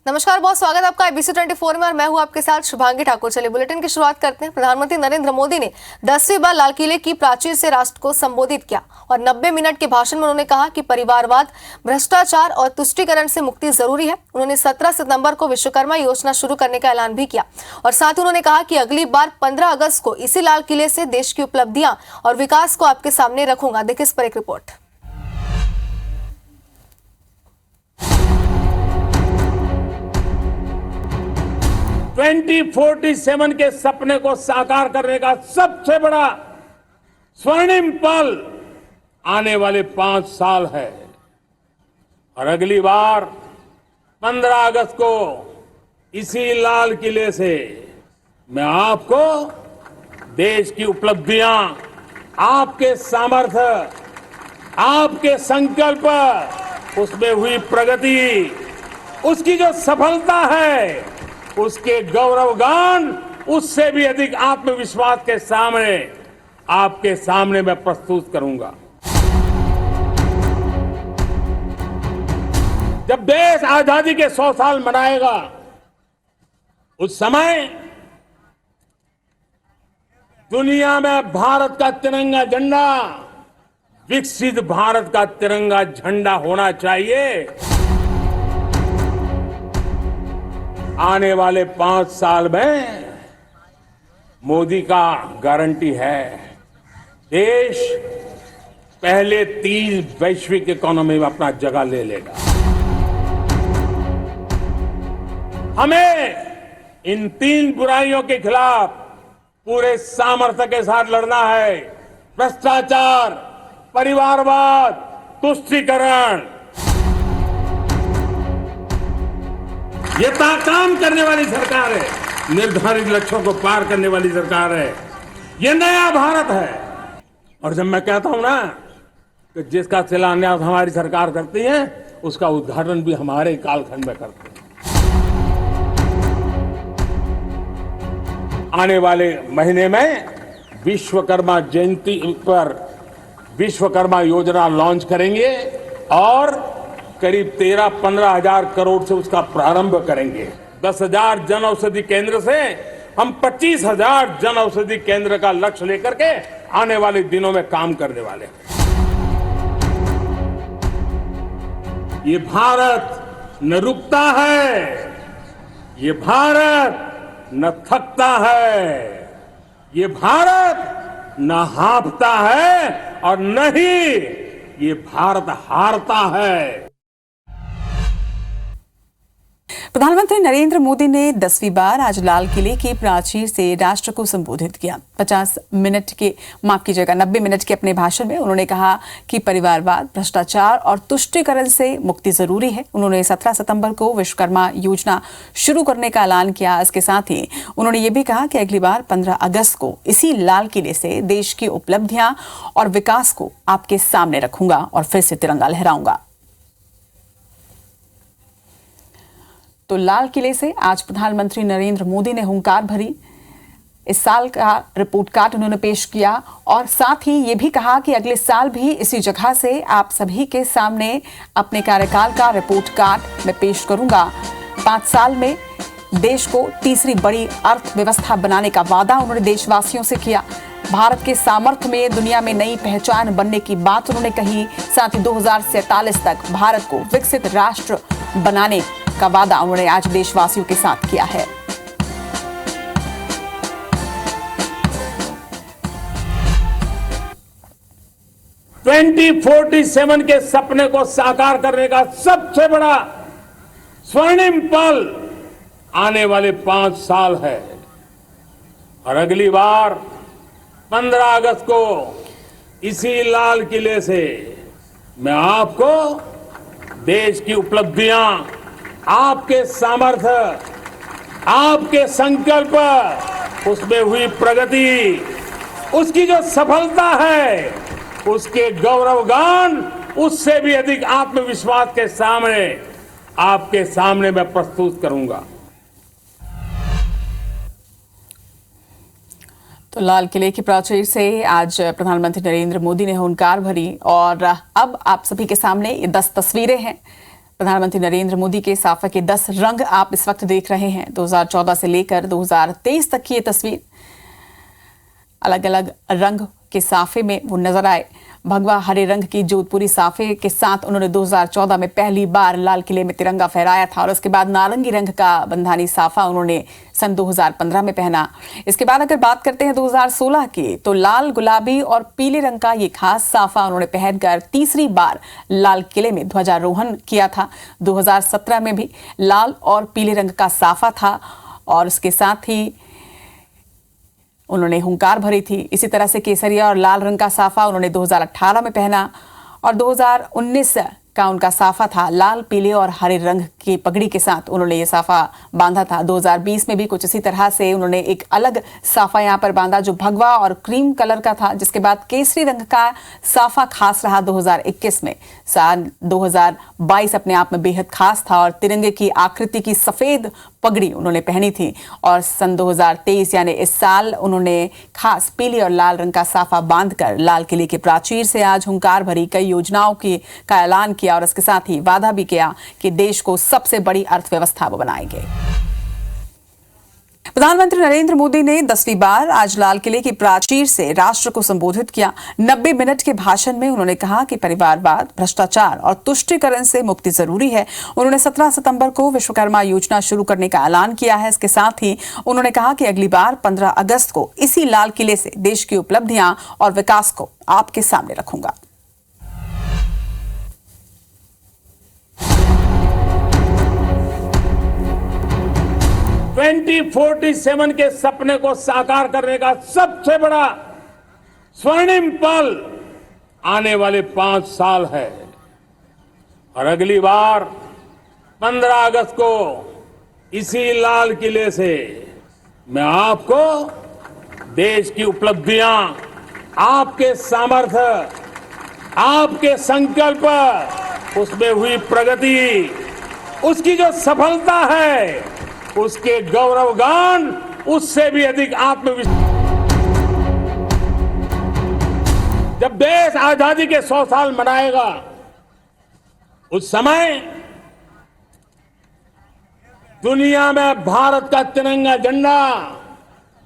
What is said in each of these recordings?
नमस्कार, बहुत स्वागत है आपका एबीसी 24 में और मैं हूं आपके साथ शुभांगी ठाकुर। चलिए बुलेटिन की शुरुआत करते हैं। प्रधानमंत्री नरेंद्र मोदी ने 10वीं बार लाल किले की प्राचीर से राष्ट्र को संबोधित किया और 90 मिनट के भाषण में उन्होंने कहा कि परिवारवाद, भ्रष्टाचार और तुष्टीकरण से मुक्ति जरूरी है। उन्होंने 17 सितंबर को विश्वकर्मा योजना शुरू करने का ऐलान भी किया और साथ ही उन्होंने कहा कि अगली बार 15 अगस्त को इसी लाल किले से देश की उपलब्धियां और विकास को आपके सामने रखूंगा। देखिए इस पर एक रिपोर्ट।2047 के सपने को साकार करने का सबसे बड़ा स्वर्णिम पल आने वाले 5 साल है और अगली बार 15 अगस्त को इसी लाल किले से मैं आपको देश की उपलब्धियां, आपके सामर्थ्य, आपके संकल्प, उसमें हुई प्रगति, उसकी जो सफलता है, उसके गौरवगान, उससे भी अधिक आत्मविश्वास के सामने आपके सामने मैं प्रस्तुत करूंगा। जब देश आजादी के 100 साल मनाएगा, उस समय दुनिया में भारत का तिरंगा झंडा, विकसित भारत का तिरंगा झंडा होना चाहिए। आने वाले 5 साल में मोदी का गारंटी है, देश पहले 3 वैश्विक इकोनॉमी में अपना जगह ले लेगा। हमें इन 3 बुराइयों के खिलाफ पूरे सामर्थ्य के साथ लड़ना है। भ्रष्टाचार, परिवारवाद, तुष्टीकरण। ये काम करने वाली सरकार है, निर्धारित लक्ष्यों को पार करने वाली सरकार है। ये नया भारत है। और जब मैं कहता हूं ना कि जिसका शिलान्यास हमारी सरकार करती है, उसका उद्घाटन भी हमारे कालखंड में करते हैं। आने वाले महीने में विश्वकर्मा जयंती पर विश्वकर्मा योजना लॉन्च करेंगे और करीब 13-15 हजार करोड़ से उसका प्रारंभ करेंगे। 10,000 जन औषधि केंद्र से हम 25,000 जन औषधि केंद्र का लक्ष्य लेकर के आने वाले दिनों में काम करने वाले हैं। ये भारत न रुकता है, ये भारत न थकता है, ये भारत न हांफता है और न ही ये भारत हारता है। प्रधानमंत्री नरेंद्र मोदी ने 10वीं बार आज लाल किले की प्राचीर से राष्ट्र को संबोधित किया। 90 मिनट के अपने भाषण में उन्होंने कहा कि परिवारवाद, भ्रष्टाचार और तुष्टीकरण से मुक्ति जरूरी है। उन्होंने 17 सितंबर को विश्वकर्मा योजना शुरू करने का ऐलान किया। इसके साथ ही उन्होंने ये भी कहा कि अगली बार 15 अगस्त को इसी लाल किले से देश की उपलब्धियां और विकास को आपके सामने रखूंगा और फिर से तिरंगा लहराऊंगा। तो लाल किले से आज प्रधानमंत्री नरेंद्र मोदी ने हुंकार भरी। इस साल का रिपोर्ट कार्ड उन्होंने पेश किया और साथ ही ये भी कहा कि अगले साल भी इसी जगह से आप सभी के सामने अपने कार्यकाल का रिपोर्ट कार्ड मैं पेश करूंगा। 5 साल में देश को तीसरी बड़ी अर्थव्यवस्था बनाने का वादा उन्होंने देशवासियों से किया। भारत के सामर्थ्य में दुनिया में नई पहचान बनने की बात उन्होंने कही। साथ ही 2047 तक भारत को विकसित राष्ट्र बनाने का वादा उन्होंने आज देशवासियों के साथ किया है। "2047 के सपने को साकार करने का सबसे बड़ा स्वर्णिम पल आने वाले 5 साल है और अगली बार 15 अगस्त को इसी लाल किले से मैं आपको देश की उपलब्धियां, आपके सामर्थ्य, आपके संकल्प, उसमें हुई प्रगति, उसकी जो सफलता है, उसके गौरवगान, उससे भी अधिक आत्मविश्वास के सामने आपके सामने मैं प्रस्तुत करूंगा। तो लाल किले की प्राचीर से आज प्रधानमंत्री नरेंद्र मोदी ने हुंकार भरी और अब आप सभी के सामने ये 10 तस्वीरें हैं। प्रधानमंत्री नरेंद्र मोदी के साफे के 10 रंग आप इस वक्त देख रहे हैं। 2014 से लेकर 2023 तक की ये तस्वीर, अलग अलग रंग के साफे में वो नजर आए। भगवा हरे रंग की जोधपुरी साफे के साथ उन्होंने 2014 में पहली बार लाल किले में तिरंगा फहराया था और उसके बाद नारंगी रंग का बंधानी साफा उन्होंने सन 2015 में पहना। इसके बाद अगर बात करते हैं 2016 की, तो लाल, गुलाबी और पीले रंग का ये खास साफा उन्होंने पहनकर तीसरी बार लाल किले में ध्वजारोहण किया था। 2017 में भी लाल और पीले रंग का साफा था और उसके साथ ही उन्होंने हुंकार भरी थी। इसी तरह से केसरिया और लाल रंग का साफा उन्होंने 2018 में पहना और 2019 का उनका साफा था लाल, पीले और हरे रंग की पगड़ी के साथ उन्होंने ये साफा बांधा था। 2020 में भी कुछ इसी तरह से उन्होंने एक अलग साफा यहाँ पर बांधा जो भगवा और क्रीम कलर का था, जिसके बाद केसरी रंग का साफा खास रहा 2021 में। साल 2022 अपने आप में बेहद खास था और तिरंगे की आकृति की सफेद पगड़ी उन्होंने पहनी थी और सन 2023 यानी इस साल उन्होंने खास पीले और लाल रंग का साफा बांधकर लाल किले के प्राचीर से आज हुंकार भरी कई योजनाओं का ऐलान किया और इसके साथ ही वादा भी किया कि देश को सबसे बड़ी अर्थव्यवस्था वो बनाएंगे। प्रधानमंत्री नरेंद्र मोदी ने 10वीं बार आज लाल किले की प्राचीर से राष्ट्र को संबोधित किया। 90 मिनट के भाषण में उन्होंने कहा कि परिवारवाद, भ्रष्टाचार और तुष्टीकरण से मुक्ति जरूरी है। उन्होंने 17 सितंबर को विश्वकर्मा योजना शुरू करने का ऐलान किया है। इसके साथ ही उन्होंने कहा कि अगली बार 15 अगस्त को इसी लाल किले से देश की उपलब्धियां और विकास को आपके सामने रखूंगा। 2047 के सपने को साकार करने का सबसे बड़ा स्वर्णिम पल आने वाले 5 साल है और अगली बार 15 अगस्त को इसी लाल किले से मैं आपको देश की उपलब्धियां, आपके सामर्थ्य, आपके संकल्प, उसमें हुई प्रगति, उसकी जो सफलता है, उसके गौरवगान उससे भी अधिक आत्मविश्वास। जब देश आजादी के 100 साल मनाएगा उस समय दुनिया में भारत का तिरंगा झंडा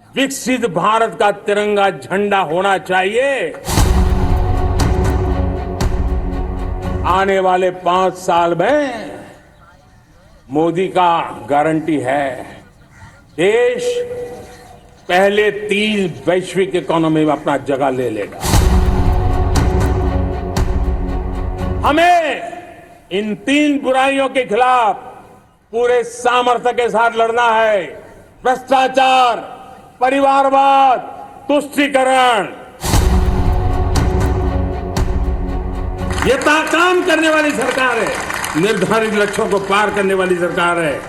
विकसित भारत का तिरंगा झंडा होना चाहिए। आने वाले 5 साल में मोदी का गारंटी है देश पहले 3 वैश्विक इकोनॉमी में अपना जगह ले लेगा। हमें इन 3 बुराइयों के खिलाफ पूरे सामर्थ्य के साथ लड़ना है। भ्रष्टाचार, परिवारवाद, तुष्टीकरण। ये काम करने वाली सरकार है, निर्धारित लक्ष्यों को पार करने वाली सरकार है।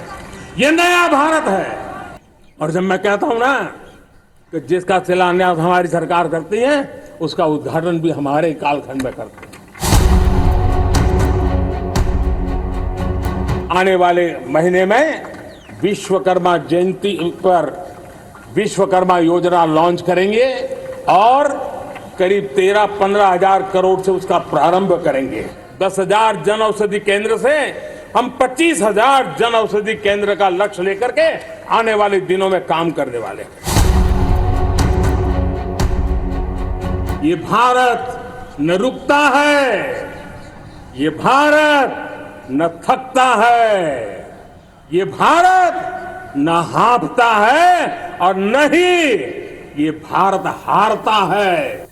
ये नया भारत है। और जब मैं कहता हूं ना कि जिसका शिलान्यास हमारी सरकार करती है उसका उद्घाटन भी हमारे कालखंड में करते हैं। आने वाले महीने में विश्वकर्मा जयंती पर विश्वकर्मा योजना लॉन्च करेंगे और करीब 13-15 हजार करोड़ से उसका प्रारंभ करेंगे। 10,000 जन औषधि केंद्र से हम 25,000 जन औषधि केंद्र का लक्ष्य लेकर के आने वाले दिनों में काम करने वाले हैं। ये भारत न रुकता है, ये भारत न थकता है, ये भारत न हांफता है और न ही ये भारत हारता है।